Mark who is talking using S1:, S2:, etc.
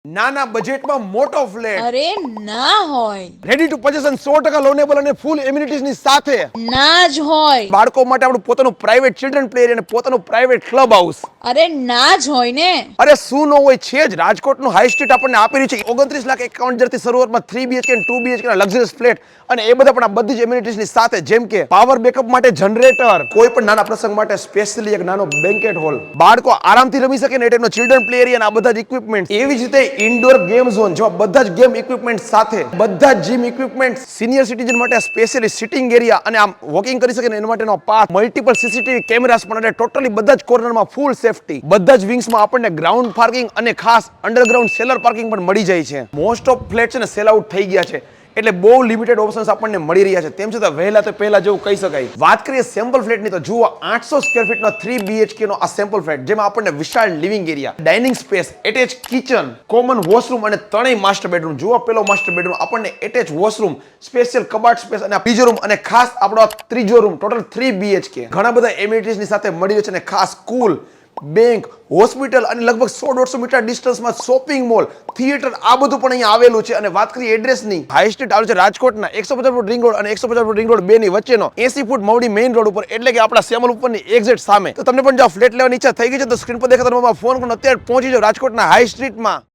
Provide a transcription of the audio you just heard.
S1: નાના બજેટમાં મોટો ફ્લેટ
S2: અરે ના હોય,
S1: રેડી ટુ પોઝેશન 100% લોનેબલ અને ફૂલ એમ્યુનિટીઝની સાથે
S2: ના જ હોય,
S1: બાળકો માટે આપણું પોતાનું પ્રાઇવેટ ચિલ્ડ્રન પ્લે એરિયા અને પોતાનું પ્રાઇવેટ ક્લબ હાઉસ.
S2: અરે ના જ હોય ને.
S1: અરે શું ન હોય છે જ. રાજકોટનું હાઈ સ્ટ્રીટ આપણને આપી રહ્યું છે 29,51,000 થી શરૂઆતમાં 3 BHK અને 2 BHK ના લક્ઝરિયસ ફ્લેટ, અને એ બધા પણ આ બધી જ એમ્યુનિટીઝની સાથે, જેમ કે પાવર બેકઅપ માટે જનરેટર, કોઈ પણ નાના પ્રસંગ માટે સ્પેશિયલી એક નાનો બેન્કેટ હોલ, બાળકો આરામથી રમી શકે ને એ ટાઈપનો ચિલ્ડ્રન પ્લે એરિયા અને આ બધા જ ઇક્વિપમેન્ટ. એવી જ રીતે ઇન્ડોર ગેમ ઝોન, જેમાં બધા જ ગેમ ઇક્વિપમેન્ટ સાથે બધા જ જીમ ઇક્વિપમેન્ટ, સિનિયર સિટીઝન માટે સ્પેશિયલી સિટિંગ એરિયા અને આમ વોકિંગ કરી શકે ને એના માટેનો પાથ, મલ્ટિપલ સીસીટીવી કેમેરાસ પણ, અને ટોટલી બધા જ કોર્નરમાં ફૂલ સેફટી. બધા જ વિંગ્સમાં આપણને ગ્રાઉન્ડ પાર્કિંગ અને ખાસ અંડરગ્રાઉન્ડ સેલર પાર્કિંગ પણ મળી જાય છે. મોસ્ટ ઓફ ફ્લેટ છે ને સેલ આઉટ થઈ ગયા છે, એટલે બહુ લિમિટેડ ઓપ્શન્સ આપણને મળી રહ્યા છે. તેમ છતાં વહેલા તો પહેલા જેવું કહી શકાય. વાત કરીએ સેમ્પલ ફ્લેટની, તો જુઓ 800 સ્ક્વેર ફીટનો 3 BHK નો આ સેમ્પલ ફ્લેટ, જેમાં આપણને વિશાળ living area, dining space, attach kitchen, common washroom અને ત્રણેય માસ્ટર બેડરૂમ. જુઓ પેલો માસ્ટર બેડરૂમ આપણને એટેચ વોશરૂમ, સ્પેશિયલ કબાટ સ્પેસ અને બીજો રૂમ, અને ખાસ આપણો ત્રીજો રૂમ ટોટલ 3 BHK ઘણા બધા એમ્યુનિટીઝની સાથે મળી રહ્યો છે. અને ખાસ સ્કૂલ, બેંક, હોસ્પિટલ અને લગભગ 100-150 મીટર ડિસ્ટન્સમાં શોપિંગ મોલ, થિયેટર, આ બધું પણ અહીંયા આવેલું છે. અને વાત કરીએ એડ્રેસની, હાઈ સ્ટ્રીટ આવેલું છે રાજકોટના 150 ફૂટ રિંગ રોડ અને 150 ફૂટ રિંગ રોડ બેની વચ્ચેનો 80 ફૂટ મવડી મેઇન રોડ ઉપર, એટલે કે આપણા સેમલ ઉપરની એક્ઝેક્ટ સામે. તો તમને પણ જો ફ્લેટ લેવાની ઈચ્છા થઈ ગઈ છે તો સ્ક્રીન પર દેખાતા નંબરમાં ફોન કરીને અત્યારે પહોંચી જાઓ રાજકોટના હાઈ સ્ટ્રીટમાં.